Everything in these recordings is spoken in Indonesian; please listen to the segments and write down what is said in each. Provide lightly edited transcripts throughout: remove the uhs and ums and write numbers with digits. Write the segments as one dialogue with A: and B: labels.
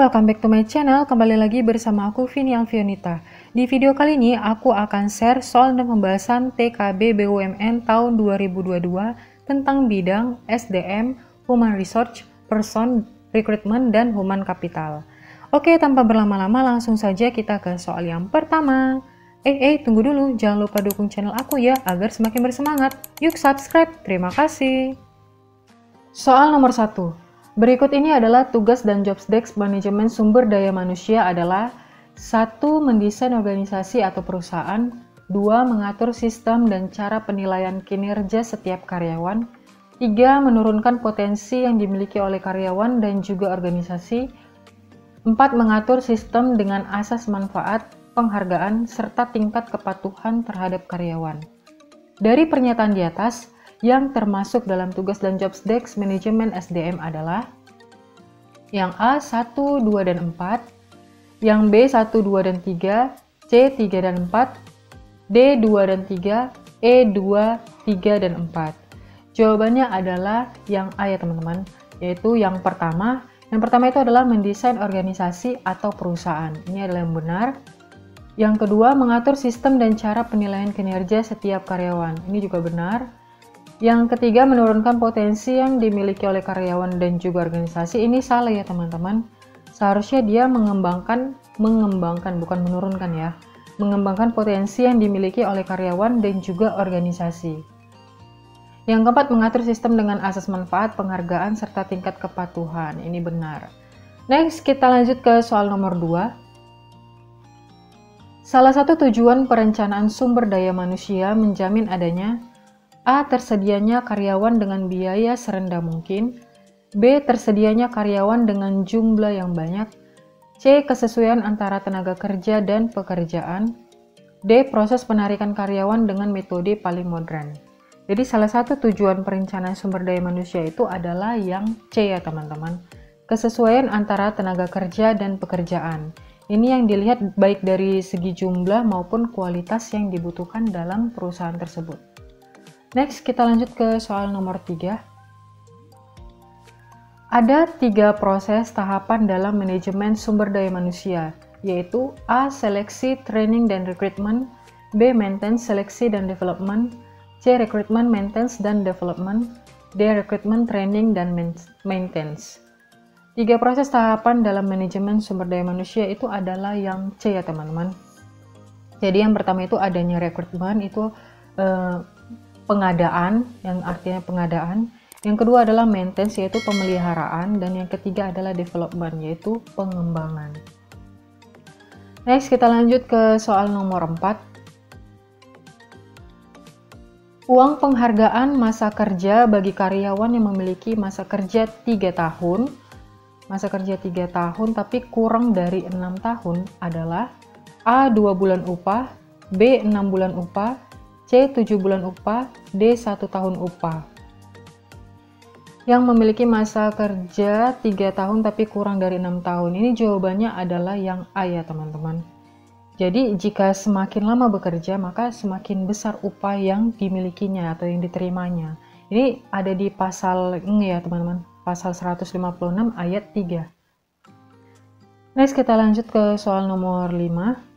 A: welcome back to my channel. Kembali lagi bersama aku Vini Alfionita. Di video kali ini aku akan share soal dan pembahasan TKB BUMN tahun 2022 tentang bidang SDM, Human Resource, Person, Recruitment, dan Human Capital. Oke, tanpa berlama-lama langsung saja kita ke soal yang pertama. Tunggu dulu, jangan lupa dukung channel aku ya agar semakin bersemangat. Yuk subscribe, terima kasih. Soal nomor 1. Berikut ini adalah tugas dan job desk manajemen sumber daya manusia adalah 1. Mendesain organisasi atau perusahaan, 2. Mengatur sistem dan cara penilaian kinerja setiap karyawan, 3. Menurunkan potensi yang dimiliki oleh karyawan dan juga organisasi, 4. Mengatur sistem dengan asas manfaat, penghargaan, serta tingkat kepatuhan terhadap karyawan. Dari pernyataan di atas, yang termasuk dalam tugas dan job desk manajemen SDM adalah yang A 1, 2, dan 4, yang B 1, 2, dan 3, C 3 dan 4, D 2 dan 3, E 2, 3, dan 4. Jawabannya adalah yang A ya teman-teman, yaitu yang pertama. Yang pertama itu adalah mendesain organisasi atau perusahaan. Ini adalah yang benar. Yang kedua, mengatur sistem dan cara penilaian kinerja setiap karyawan. Ini juga benar. Yang ketiga, menurunkan potensi yang dimiliki oleh karyawan dan juga organisasi. Ini salah ya teman-teman. Seharusnya dia mengembangkan bukan menurunkan ya. Mengembangkan potensi yang dimiliki oleh karyawan dan juga organisasi. Yang keempat, mengatur sistem dengan asas manfaat, penghargaan, serta tingkat kepatuhan. Ini benar. Next, kita lanjut ke soal nomor 2. Salah satu tujuan perencanaan sumber daya manusia menjamin adanya A. Tersedianya karyawan dengan biaya serendah mungkin, B. Tersedianya karyawan dengan jumlah yang banyak, C. Kesesuaian antara tenaga kerja dan pekerjaan, D. Proses penarikan karyawan dengan metode paling modern. Jadi salah satu tujuan perencanaan sumber daya manusia itu adalah yang C ya teman-teman, kesesuaian antara tenaga kerja dan pekerjaan. Ini yang dilihat baik dari segi jumlah maupun kualitas yang dibutuhkan dalam perusahaan tersebut. Next, kita lanjut ke soal nomor 3. Ada 3 proses tahapan dalam manajemen sumber daya manusia, yaitu A. Seleksi, training, dan rekrutmen, B. Maintenance, seleksi, dan development, C. Rekrutmen, maintenance, dan development, D. Rekrutmen, training, dan maintenance. 3 proses tahapan dalam manajemen sumber daya manusia itu adalah yang C ya teman-teman. Jadi yang pertama itu adanya rekrutmen, itu pengadaan, yang artinya pengadaan. Yang kedua adalah maintenance, yaitu pemeliharaan, dan yang ketiga adalah development, yaitu pengembangan. Next, kita lanjut ke soal nomor 4. Uang penghargaan masa kerja bagi karyawan yang memiliki masa kerja 3 tahun, tapi kurang dari 6 tahun adalah A. 2 bulan upah, B. 6 bulan upah, C. 7 bulan upah, D. 1 tahun upah. Yang memiliki masa kerja 3 tahun tapi kurang dari 6 tahun. Ini jawabannya adalah yang A ya teman-teman. Jadi jika semakin lama bekerja maka semakin besar upah yang dimilikinya atau yang diterimanya. Ini ada di pasal ini ya teman-teman. Pasal 156 ayat 3. Next kita lanjut ke soal nomor 5.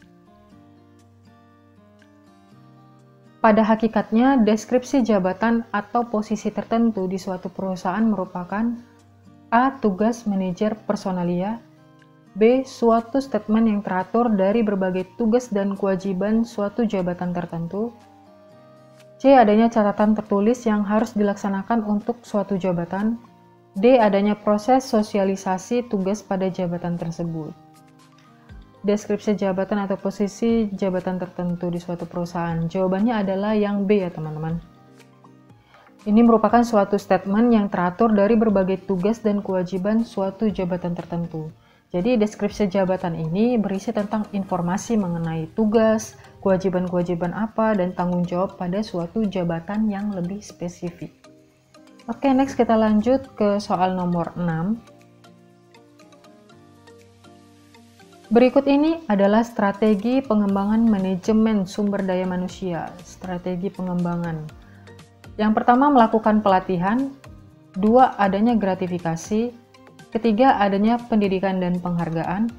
A: Pada hakikatnya, deskripsi jabatan atau posisi tertentu di suatu perusahaan merupakan A. Tugas manajer personalia, B. Suatu statement yang teratur dari berbagai tugas dan kewajiban suatu jabatan tertentu, C. Adanya catatan tertulis yang harus dilaksanakan untuk suatu jabatan, D. Adanya proses sosialisasi tugas pada jabatan tersebut. Deskripsi jabatan atau posisi jabatan tertentu di suatu perusahaan. Jawabannya adalah yang B ya teman-teman. Ini merupakan suatu statement yang teratur dari berbagai tugas dan kewajiban suatu jabatan tertentu. Jadi deskripsi jabatan ini berisi tentang informasi mengenai tugas, kewajiban-kewajiban apa, dan tanggung jawab pada suatu jabatan yang lebih spesifik. Oke, next kita lanjut ke soal nomor 6. Berikut ini adalah strategi pengembangan manajemen sumber daya manusia. Strategi pengembangan. Yang pertama, melakukan pelatihan. 2. Adanya gratifikasi. Ketiga, adanya pendidikan dan penghargaan.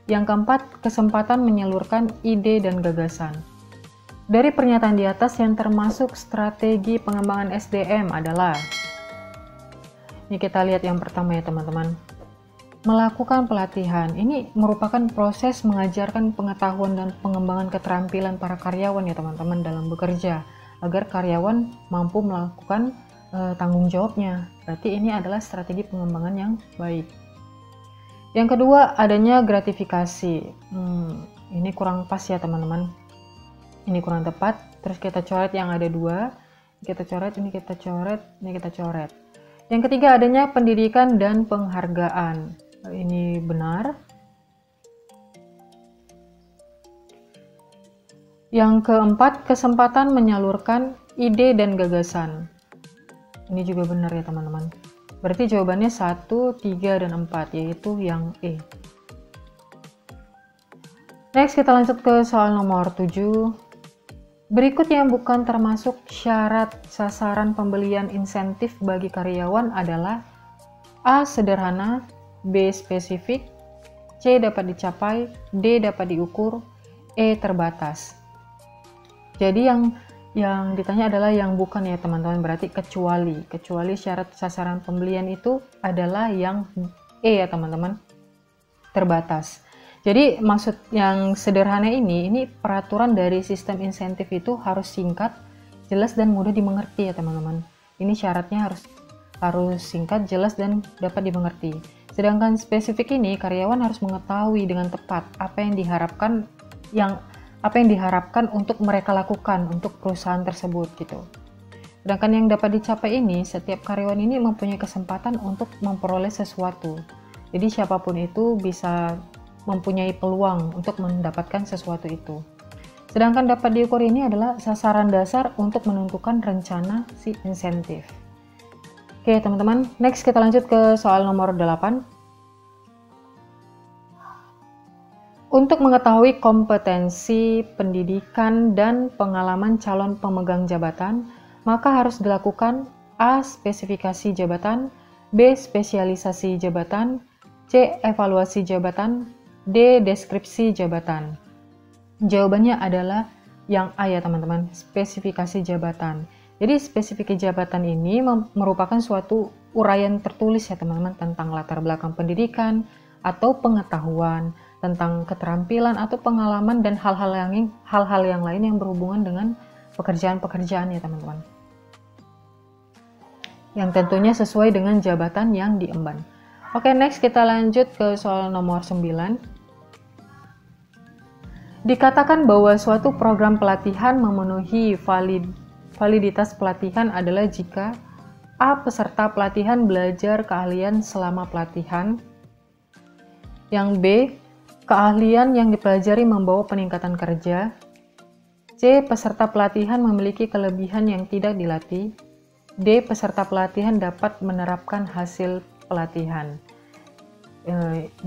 A: Yang keempat, kesempatan menyalurkan ide dan gagasan. Dari pernyataan di atas yang termasuk strategi pengembangan SDM adalah, ini kita lihat yang pertama ya teman-teman, melakukan pelatihan. Ini merupakan proses mengajarkan pengetahuan dan pengembangan keterampilan para karyawan ya teman-teman dalam bekerja, agar karyawan mampu melakukan tanggung jawabnya. Berarti ini adalah strategi pengembangan yang baik. Yang kedua, adanya gratifikasi. Ini kurang pas ya teman-teman. Ini kurang tepat. Terus kita coret yang ada dua. Kita coret, ini kita coret, ini kita coret. Yang ketiga, adanya pendidikan dan penghargaan. Ini benar. Yang keempat, kesempatan menyalurkan ide dan gagasan. Ini juga benar ya teman-teman. Berarti jawabannya 1, 3, dan 4, yaitu yang E. Next, kita lanjut ke soal nomor 7. Berikut yang bukan termasuk syarat sasaran pembelian insentif bagi karyawan adalah A. Sederhana, B. Spesifik, C. Dapat dicapai, D. Dapat diukur, E. Terbatas. Jadi yang ditanya adalah yang bukan ya teman-teman, berarti kecuali syarat sasaran pembelian itu adalah yang E ya teman-teman, terbatas. Jadi maksud yang sederhana ini peraturan dari sistem insentif itu harus singkat, jelas dan mudah dimengerti ya teman-teman. Ini syaratnya harus singkat, jelas dan dapat dimengerti. Sedangkan spesifik ini karyawan harus mengetahui dengan tepat apa yang diharapkan untuk mereka lakukan untuk perusahaan tersebut gitu. Sedangkan yang dapat dicapai ini, setiap karyawan ini mempunyai kesempatan untuk memperoleh sesuatu. Jadi siapapun itu bisa mempunyai peluang untuk mendapatkan sesuatu itu. Sedangkan dapat diukur ini adalah sasaran dasar untuk menentukan rencana si insentif. Oke teman-teman, next kita lanjut ke soal nomor 8. Untuk mengetahui kompetensi, pendidikan, dan pengalaman calon pemegang jabatan, maka harus dilakukan A. Spesifikasi jabatan, B. Spesialisasi jabatan, C. Evaluasi jabatan, D. Deskripsi jabatan. Jawabannya adalah yang A ya teman-teman, spesifikasi jabatan. Jadi spesifikasi jabatan ini merupakan suatu uraian tertulis ya teman-teman tentang latar belakang pendidikan atau pengetahuan, tentang keterampilan atau pengalaman dan hal-hal yang lain yang berhubungan dengan pekerjaan-pekerjaan ya teman-teman. Yang tentunya sesuai dengan jabatan yang diemban. Oke, next kita lanjut ke soal nomor 9. Dikatakan bahwa suatu program pelatihan memenuhi validitas pelatihan adalah jika A. Peserta pelatihan belajar keahlian selama pelatihan. Yang B. Keahlian yang dipelajari membawa peningkatan kerja. C. Peserta pelatihan memiliki kelebihan yang tidak dilatih. D. Peserta pelatihan dapat menerapkan hasil pelatihan.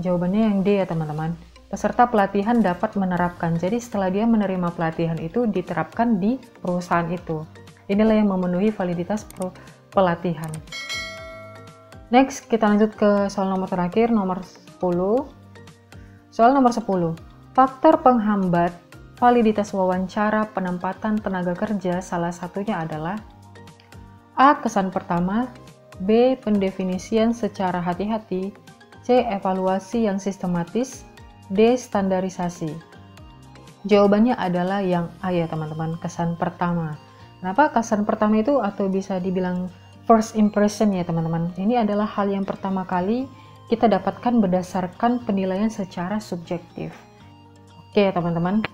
A: Jawabannya yang D ya teman-teman. Peserta pelatihan dapat menerapkan. Jadi setelah dia menerima pelatihan itu diterapkan di perusahaan itu. Inilah yang memenuhi validitas pelatihan. Next kita lanjut ke soal nomor terakhir, nomor 10. Soal nomor 10. Faktor penghambat validitas wawancara penempatan tenaga kerja salah satunya adalah A. Kesan pertama, B. Pendefinisian secara hati-hati, C. Evaluasi yang sistematis, D. Standarisasi. Jawabannya adalah yang A ya teman-teman, kesan pertama. Kenapa kesan pertama itu atau bisa dibilang first impression ya teman-teman? Ini adalah hal yang pertama kali kita dapatkan berdasarkan penilaian secara subjektif. Oke teman-teman.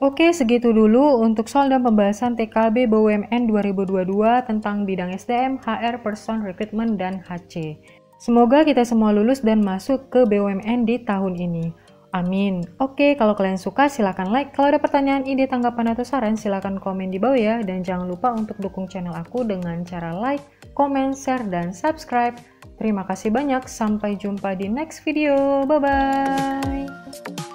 A: Oke, segitu dulu untuk soal dan pembahasan TKB BUMN 2022 tentang bidang SDM, HR, Person Recruitment, dan HC. Semoga kita semua lulus dan masuk ke BUMN di tahun ini. Amin. Oke, kalau kalian suka silahkan like. Kalau ada pertanyaan, ide, tanggapan, atau saran silahkan komen di bawah ya. Dan jangan lupa untuk dukung channel aku dengan cara like, komen, share, dan subscribe. Terima kasih banyak. Sampai jumpa di next video. Bye-bye.